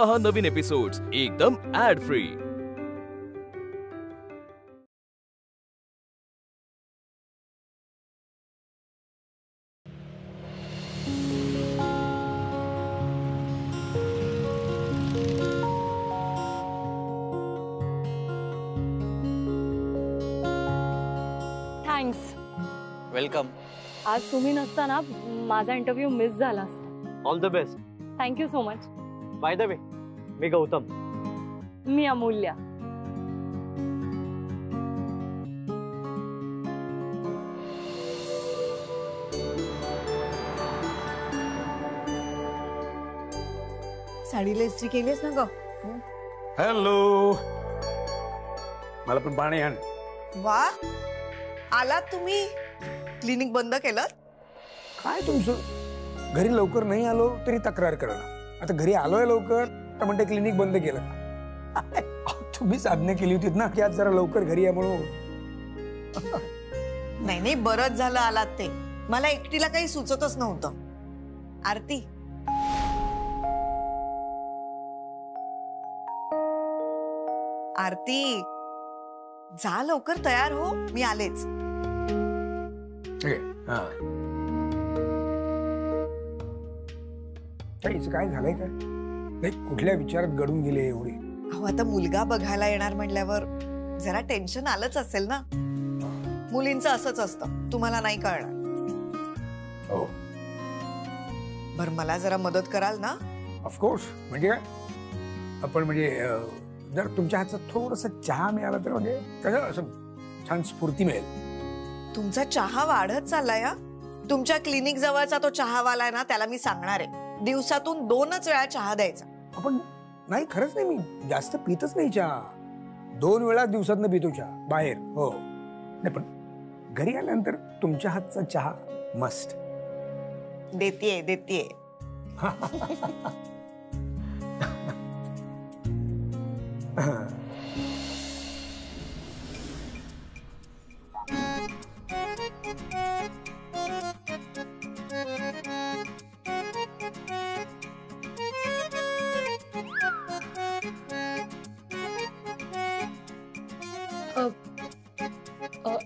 पहा नवीन एपिसोड्स एकदम ऍड फ्री। थँक्स। वेलकम। आज तुम्ही नसताना माझा इंटरव्ह्यू मिस झाला असता। All the best. Thank you so much. By the way, मी गौतम। मी अमूल्या। साडीला इस्त्री केलीस ना ग? हॅलो, मला पण पाणी आण। वा, आलात तुम्ही? क्लिनिक बंद केलं? काय तुमचं? घरी लवकर नाही आलो तरी तक्रार करणार, आता घरी आलोय लवकर तर म्हणते क्लिनिक बंद केलं। तुम्हीच आज्ञा केली होती ना की आज जरा लवकर घरी या म्हणून। नाही नाही, बरंच झालं आलात ते। मला एकटीला काही सुचतच नव्हतं। आरती, आरती, जा लवकर तयार हो, मी आलेच। काय झालंय काय? नाही, कुठल्या विचारात गडून गेले एवढी? अहो, आता मुलगा बघायला येणार म्हणल्यावर जरा टेन्शन आलंच असेल ना। मुलींचं असंच असतं, तुम्हाला नाही कळणार। हो, बर मला जरा मदत कराल ना? ऑफकोर्स। म्हणजे काय, आपण म्हणजे जर तुमच्या हातचा थोडासा चहा मिळाला तर म्हणजे कसं असं छान स्फूर्ती मिळेल। तुमचा चहा वाढत चाललाय हा। तुमच्या क्लिनिक जवळचा तो चहावाला आहे ना, त्याला मी सांगणार आहे दिवसातून 2च वेळा चहा द्यायचा। आपण नाही, खरंच नाही, मी जास्त पितच नाही चहा। 2 वेळा दिवसातनं पितो चहा बाहेर। हो, नाही पण घरी आल्यानंतर तुमच्या हातचा चहा मस्ट। देतीये देतीये।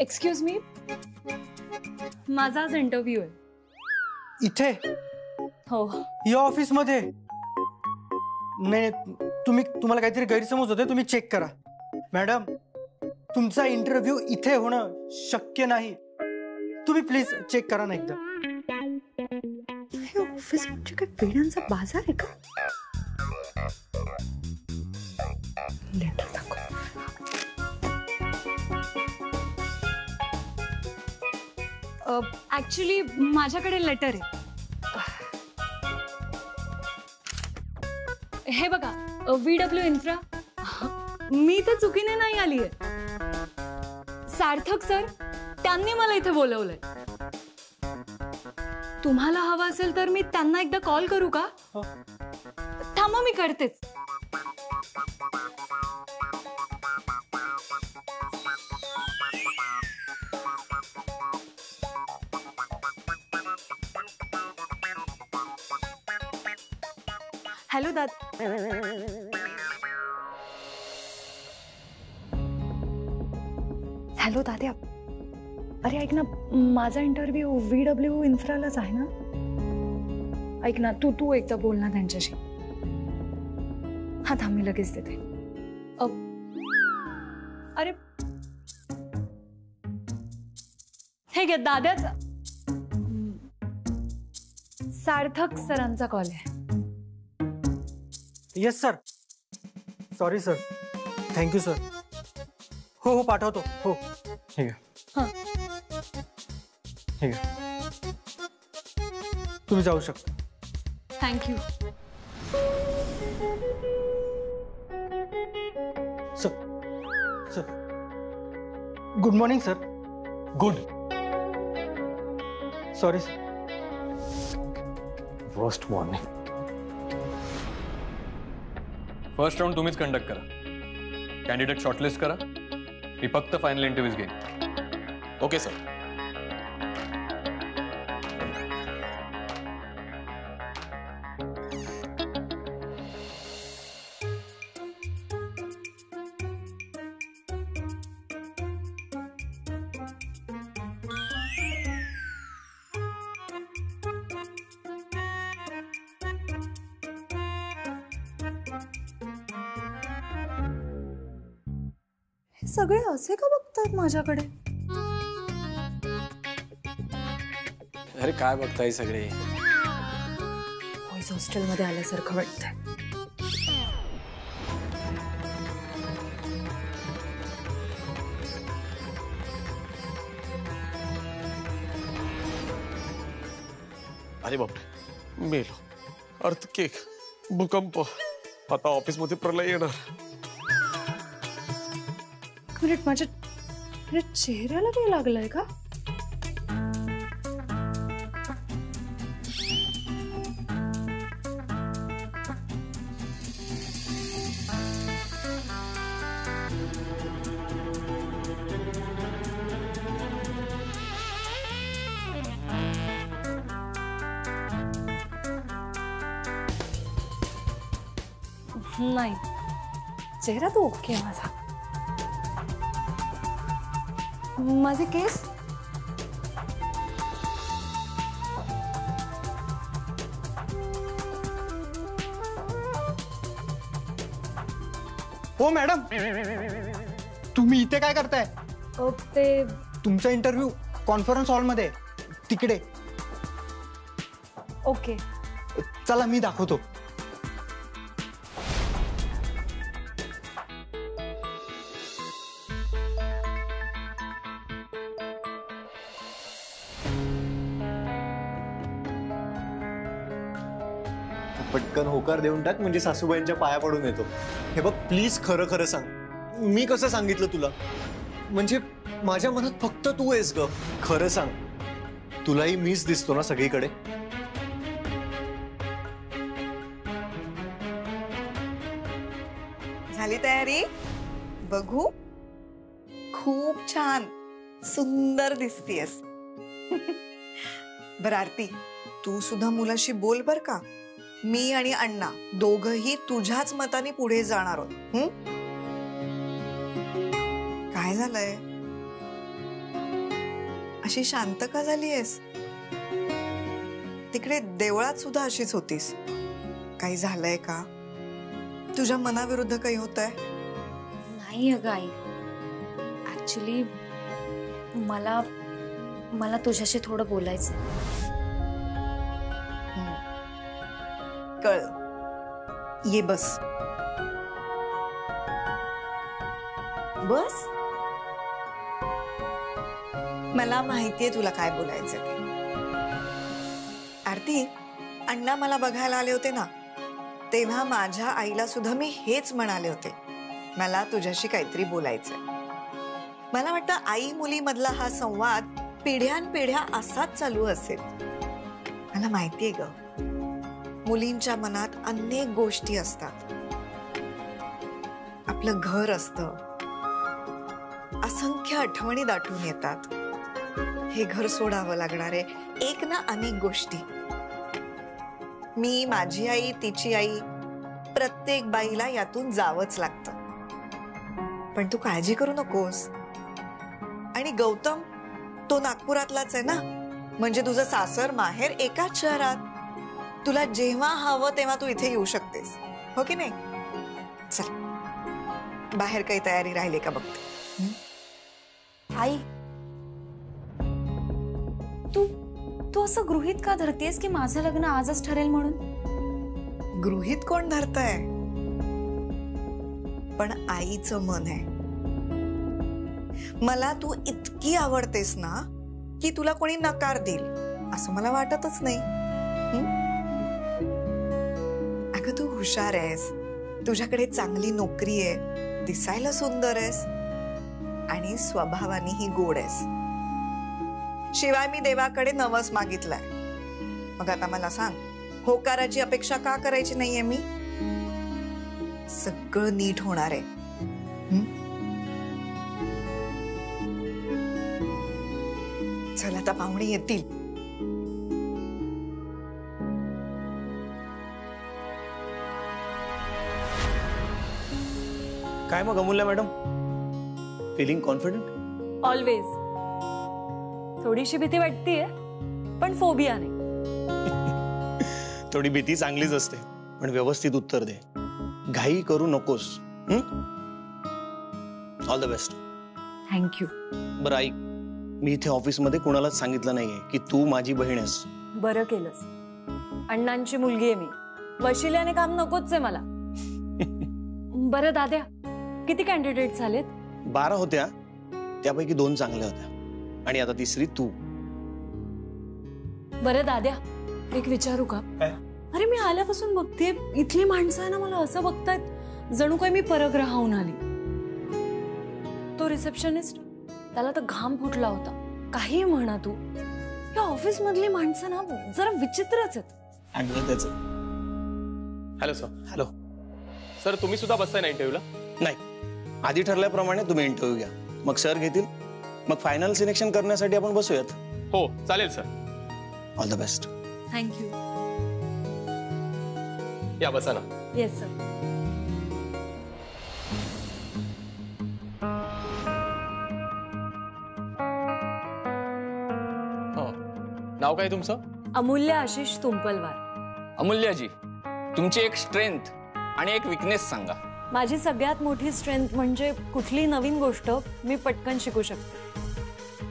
एक्सक्यूज मी, माझा आज इंटरव्ह्यू आहे। इथे? हो। या ऑफिस मध्ये? नाही, तुम्हाला काहीतरी गैरसमज होते, तुम्ही चेक करा। मॅडम, तुमचा इंटरव्ह्यू इथे होणं शक्य नाही। तुम्ही प्लीज चेक करा ना एकदा। हे ऑफिस म्हणजे काय पेढ्यांचा बाजार आहे का? लेटर दाखव। ऍक्च्युली माझ्याकडे लेटर आहे, हे बघा। VW infra. मी तर चुकीने नाही आली आहे। सार्थक सर त्यांनी मला इथे बोलवलंय। तुम्हाला हवं असेल तर मी त्यांना एकदा कॉल करू का? थांबा, मी करतेच। हॅलो दादा। हॅलो दाद्या, अरे ऐक ना, माझा इंटरव्ह्यू VW इन्फ्रालाच आहे ना? ऐक ना, तू एकदा बोल ना त्यांच्याशी। हा थांब, मी लगेच देते। अरे हे घे, दाद्याचा सार्थक सरांचा कॉल आहे। Yes sir. Sorry sir. Thank you sir. हो हो, पाठवतो। हो, ठीक आहे। हां, ठीक आहे, तुम्ही जाऊ शकता। Thank you. Sir, sir, good morning sir. Good. Sorry sir. First morning. First round तुम्हीच कंडक्ट करा। कॅन्डिडेट शॉर्टलिस्ट करा, मी फक्त फायनल इंटरव्ह्यूज घेईन। Okay sir. सगळे असे का बघतात माझ्याकडे? अरे काय बघताय सगळे? बॉईज हॉस्टेलमध्ये आल्यासारखं वाटतंय. अरे बापरे, मेलो. अर्थक्वेक, भूकंप, आता ऑफिस मध्ये प्रलय येणार. माझ्या चेहऱ्याला काही लागलंय का? नाही, चेहरा तो ओके आहे माझा. माझे केस हो मॅडम, तुम्ही इथे काय करताय? ते तुमचा इंटरव्ह्यू कॉन्फरन्स हॉलमध्ये तिकडे. ओके, चला मी दाखवतो. पटकन होकार देऊन टाक, म्हणजे सासूबाईंच्या पाया पडून येतो. हे बघ प्लीज, खरं खरं सांग, मी कसं सांगितलं तुला? म्हणजे माझ्या मनात फक्त तू आहेस ग. खरं सांग, तुलाही मीच दिसतो ना सगळीकडे? झाली तयारी? बघू. खूप छान, सुंदर दिसतीयस. बरं आरती, तू सुद्धा मुलाशी बोल बर का. मी आणि अण्णा दोघही तुझ्याच मताने पुढे जाणार आहोत. काय झालंय? अशी शांत का झालीयस? तिकडे देवळात सुद्धा अशीच होतीस. काही झालंय का? तुझ्या मनाविरुद्ध काही होतंय? नाही अगं आई, ऍक्च्युली मला तुझ्याशी थोडं बोलायचं. कळ, ये बस. बस. मला माहितीये तुला काय बोलायचं ते. आरती, अण्णा मला बघायला आले होते ना, तेव्हा माझ्या आईला सुद्धा मी हेच म्हणाले होते, मला तुझ्याशी काहीतरी बोलायचंय. मला वाटतं आई मुली मधला हा संवाद पिढ्यानपिढ्या असाच चालू असेल. मला माहितीये ग, मुलींच्या मनात अनेक गोष्टी असतात. आपलं घर असतं, असंख्य आठवणी दाटून येतात. हे घर सोडावं लागणारे एक ना अनेक गोष्टी. मी, माझी आई, तिची आई, प्रत्येक बाईला यातून जावंच लागतं. पण तू काळजी करू नकोस. आणि गौतम, तो नागपुरातलाच आहे ना, म्हणजे तुझं सासर माहेर एकाच शहरात. तुला जेव्हा हवं तेव्हा तू इथे येऊ शकतेस, हो की नाही? चल, बाहेर काही तयारी राहिली का बघते. आई, तू असं गृहीत का धरतेस की माझं लग्न आजच ठरेल म्हणून? गृहीत कोण धरतंय? पण आईचं मन आहे. मला तू इतकी आवडतेस ना की तुला कोणी नकार देईल असं मला वाटतच नाही. अगं, तू हुशार आहेस, तुझ्याकडे चांगली नोकरी आहे, दिसायला सुंदर आहेस आणि स्वभावानेही गोड आहेस. शिवाय मी देवाकडे नवस मागितलाय. मग आता मला सांग, होकाराची अपेक्षा का करायची नाहीये मी? सगळं नीट होणार आहे. चल, आता पाहुणे येतील. काय मग अमूल्य मॅडम, फिलिंग कॉन्फिडंट? ऑलवेज. थोडीशी भीती वाटतेय, पण फोबिया नाही. थोडी भीती चांगलीच असते, पण व्यवस्थित उत्तर दे, घाई करू नकोस. All the best. थँक्यू. बरं ऐक, मी इथे ऑफिसमध्ये कोणालाच सांगितलं नाहीये की तू माझी बहीण आहेस. बरं केलंस. अण्णांची मुलगी आहे मी. वशिल्याने काम नकोच आहे मला. बरं दाद्या, किती कॅन्डिडेट झालेत? 12 होत्या, त्यापैकी 2 चांगल्या होत्या आणि आता तिसरी तू. बरं दाद्या, एक विचारू का? अरे मी आल्यापासून बघते इथली माणसं आहे ना, मला असं बघतायत जणू काही मी परग्रहाहून आली. तो रिसेप्शनिस्ट, त्याला तर घाम फुटला होता. काही म्हणा तू, या ऑफिस मधली माणसं ना जरा विचित्रच आहेत. Hello sir. हॅलो सर, तुम्ही सुद्धा बसताय ना इंटरव्ह्यूला? नाही, आधी ठरल्याप्रमाणे तुम्ही इंटरव्ह्यू घ्या, मग सर घेतील, मग फायनल सिलेक्शन करण्यासाठी आपण बसूयात. हो चालेल sir. All the best. Thank you. या बसा ना. Yes sir. नाव काय तुमचं? अमूल्य आशिष तुंपलवार. अमूल्याजी, तुमची एक स्ट्रेंथ आणि एक विकनेस सांगा. माझी सगळ्यात मोठी स्ट्रेंथ म्हणजे कुठली नवीन गोष्ट मी पटकन शिकू शकते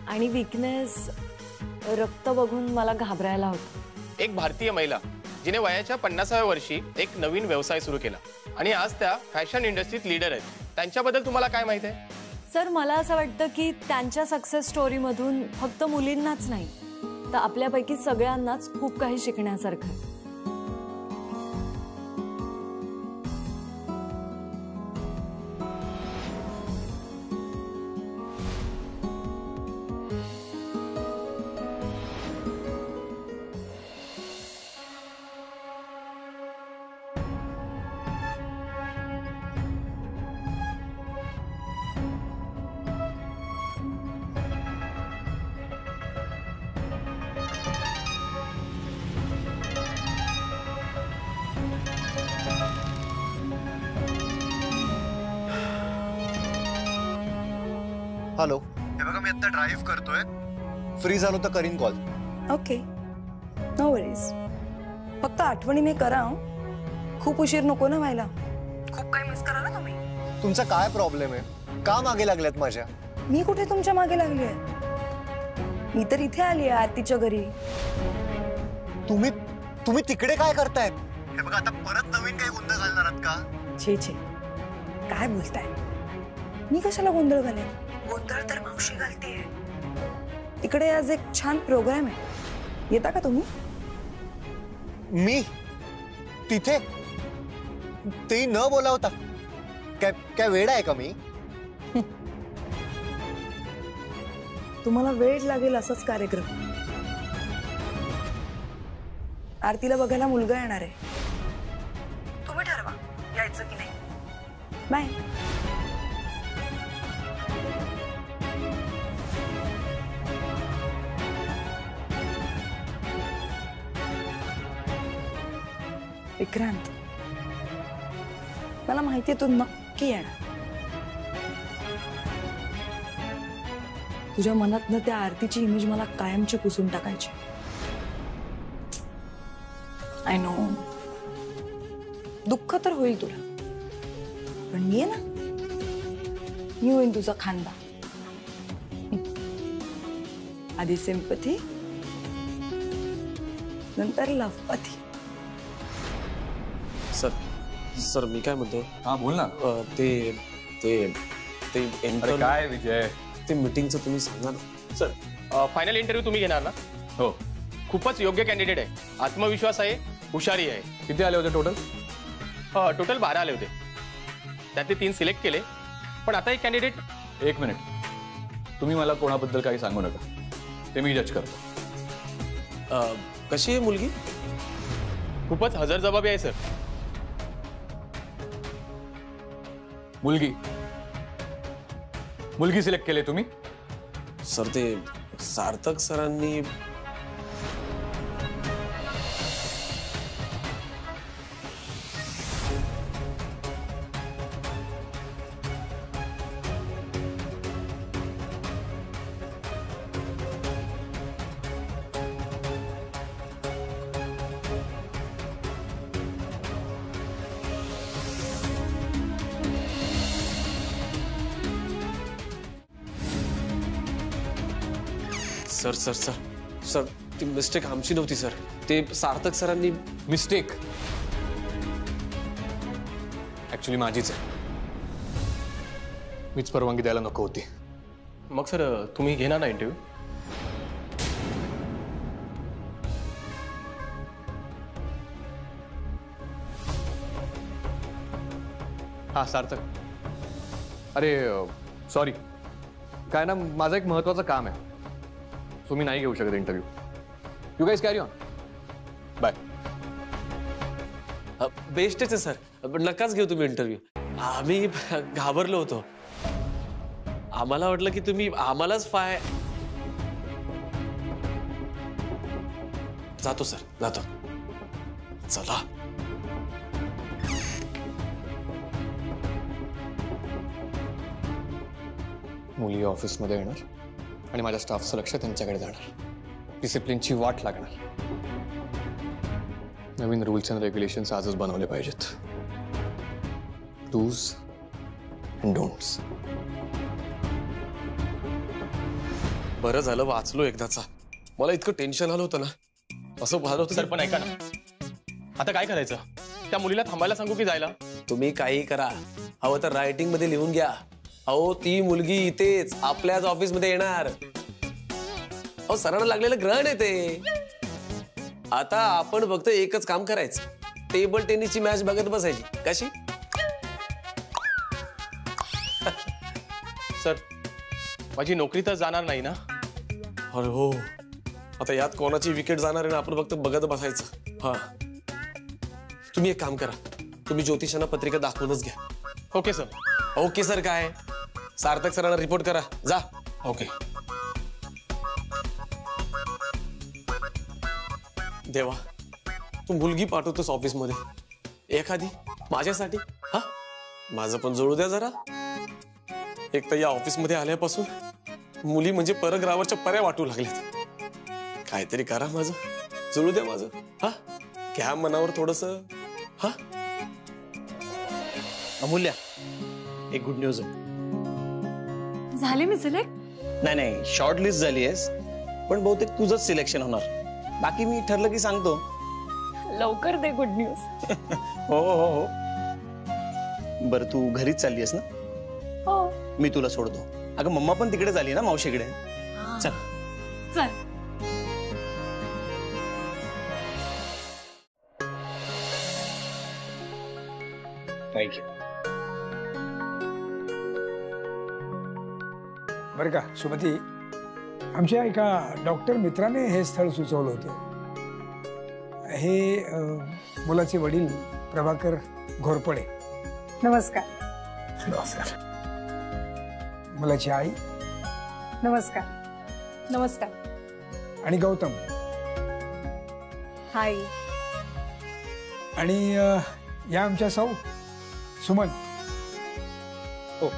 आणि विकनेस रक्त बघून मला घाबरायला होतं. एक भारतीय महिला जिने वयाच्या 50व्या वर्षी एक नवीन व्यवसाय सुरू केला आणि आज त्या फॅशन इंडस्ट्रीत लीडर आहेत. त्यांच्याबद्दल तुम्हाला काय माहिती आहे? सर, मला असं वाटतं की त्यांच्या सक्सेस स्टोरीमधून फक्त मुलींनाच नाही तर आपल्यापैकी सगळ्यांनाच खूप काही शिकण्यासारखं आहे. हॅलो, हे बघा मी आता ड्राईव्ह करतोय. फ्री झालो तर करीन कॉल. Okay, no worries. फक्त आठवणीने करा. खूप उशीर नको ना व्हायला. खूप काही मिस करा ना तुम्ही. तुमचा काय प्रॉब्लेम आहे? का मागे लागल्यात माझ्या? मी कुठे तुमच्या मागे लागली आहे? मी तर इथे आली आहे आरतीच्या घरी. तुम्ही तिकडे काय करतायत? हे बघा आता परत नवीन काही गोंधळ घालणार आहात का? छे छे, काय बोलताय? मी कशाला गोंधळ घालेन? गोंधळ तर मावशी घालतीये. तिकडे आज एक छान प्रोग्राम आहे, येता का तुम्ही? मी तिथे? ते न बोलावता काय वेळ आहे का मी? तुम्हाला वेळ लागेल असाच कार्यक्रम. आरतीला बघायला मुलगा येणार आहे. तुम्ही ठरवा यायचं की नाही. बाय. विक्रांत, मला माहितीये तू नक्की येणार. तुझ्या मनातनं त्या आरतीची इमेज मला कायमची पुसून टाकायची. आय नो, दुःख तर होईल तुला, पण मी आहे ना, मी होईन तुझा खांदा. आधी सिंपथी, नंतर लवपथी. सर मी काय म्हणतो? हा बोल ना. ते काय विजय, ते मीटिंगचं तुम्ही सांगा ना. सर, फायनल इंटरव्ह्यू तुम्ही घेणार ना? हो. खूपच योग्य कॅन्डिडेट आहे, आत्मविश्वास आहे, हुशारी आहे. किती आले होते टोटल? टोटल 12 आले होते, त्यातले 3 सिलेक्ट केले. पण आता एक कॅन्डिडेट. एक मिनिट, तुम्ही मला कोणाबद्दल काही सांगू नका, ते मी जज करतो. कशी आहे मुलगी? खूपच हजरजबाबी आहे सर. मुलगी सिलेक्ट केली तुम्ही? सर ते सार्थक सरांनी सर सर सर सर ती मिस्टेक आमची नव्हती सर. ते सार्थक सरांनी. मिस्टेक ऍक्च्युली माझीच आहे. मीच परवानगी द्यायला नको होती. मग सर तुम्ही घेणार ना इंटरव्ह्यू? हा सार्थक, अरे सॉरी, काय ना माझं एक महत्वाचं काम आहे, सो मी नाही घेऊ शकत interview. You guys carry on. Bye. बेस्टच आहे सर, पण नकाच घेऊ तुम्ही इंटरव्ह्यू. आम्ही घाबरलो होतो. आम्हाला वाटलं की तुम्ही आम्हालाच जातो सर, जातो. चला. मुली ऑफिसमध्ये येणार आणि माझ्या स्टाफचं लक्ष त्यांच्याकडे जाणार. डिसिप्लिनची वाट लागणार. नवीन रूल्स अँड रेग्युलेशन्स आजच बनवले पाहिजेत. Dos and don'ts. बरं झालं वाचलो एकदाचा. मला इतकं टेन्शन आलं होतं ना, असं झालं होतं. सर पण ऐका ना, आता काय करायचं? त्या मुलीला थांबायला सांगू की जायला? तुम्ही काही करा, हवं तर रायटिंग मध्ये लिहून घ्या. अहो ती मुलगी इथेच आपल्याच ऑफिस मध्ये येणार. अहो सरांना लागलेलं ग्रहण आहे ते. आता आपण फक्त एकच काम करायचं, टेबल टेनिसची मॅच बघत बसायची. कशी? सर माझी नोकरी तर जाणार नाही ना? अरे हो, आता यात कोणाची विकेट जाणार आहे ना, आपण फक्त बघत बसायचं. हा, तुम्ही एक काम करा, तुम्ही ज्योतिषांना पत्रिका दाखवूनच घ्या. Okay sir. ओके सर काय? सार्थक सरांना रिपोर्ट करा, जा. ओके. देवा, तू मुलगी पाठवतोस ऑफिस मध्ये, एखादी माझ्यासाठी. हा, माझं पण जोडू द्या जरा. एक तर या ऑफिस मध्ये आल्यापासून मुली म्हणजे परग्रावाच्या पर्या वाटू लागल्यात. काहीतरी करा, माझं जुळू द्या माझं. हा, घ्या मनावर थोडस. हा, अमूल्या, एक गुड न्यूज आहे. झाले मी सिलेक्ट? नाही नाही, शॉर्ट लिस्ट झाली आहेस, पण बहुतेक तुझंच सिलेक्शन होणार. बाकी मी ठरलं की सांगतो. लवकर दे गुड न्यूज. हो हो हो. बरं तू घरीच चालली आहेस ना? हो. मी तुला सोडतो. अगं मम्मा पण तिकडे झाली ना, मावशीकडे. चल चल. थँक्यू. बरं का सुमती, आमच्या एका डॉक्टर मित्राने हे स्थळ सुचवलं होतं. हे मुलाचे वडील प्रभाकर घोरपडे. नमस्कार. नमस्कार. मुलाची आई. नमस्कार. नमस्कार. आणि गौतम. हाय. आणि या आमच्या सौ सुमन. हो.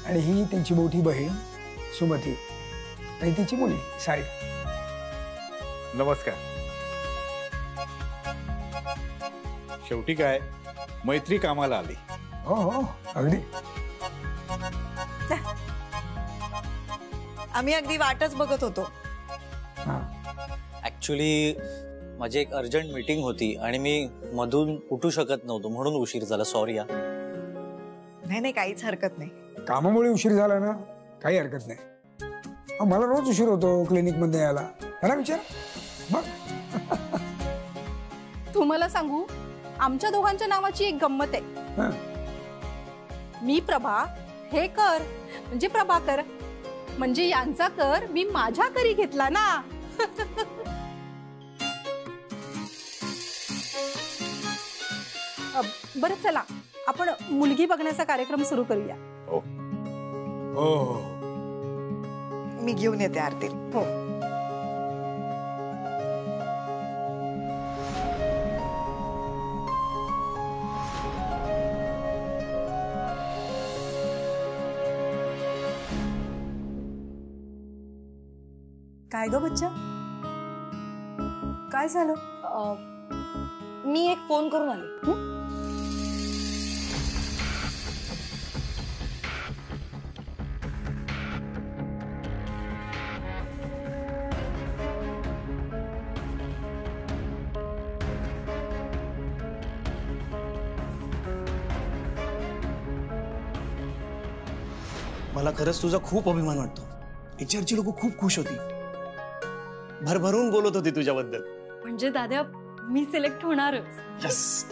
आणि ही त्यांची मोठी बहीण सुमती आणि तिची मुली साई. नमस्कार. शेवटी काय, मैत्री कामाला आली. हो हो, अगदी. आम्ही अगदी वाटच बघत होतो. ऍक्च्युली माझी एक अर्जंट मीटिंग होती आणि मी मधून उठू शकत नव्हतो, म्हणून उशीर झाला. सॉरी. नाही नाही, काहीच हरकत नाही. कामामुळे उशीर झाला ना, काही हरकत नाही. मला रोज उशीर होतो क्लिनिक मध्ये यायला. ना विचार मग. तुम्हाला सांगू, आमच्या दोघांच्या नावाची एक गंमत आहे. मी प्रभा, हे कर म्हणजे प्रभाकर, म्हणजे यांचा कर मी माझ्या करी घेतला ना. बरं चला, आपण मुलगी बघण्याचा कार्यक्रम सुरू करूया. हो हो, मी घेऊन येते आरती. हो. काय ग बच्चा, काय झालं? मी एक फोन करून आले. मला खरंच तुझा खूप अभिमान वाटतो. HR ची लोक खूप खुश होती, भरभरून बोलत होती तुझ्याबद्दल. म्हणजे दादा मी सिलेक्ट होणारच. यस.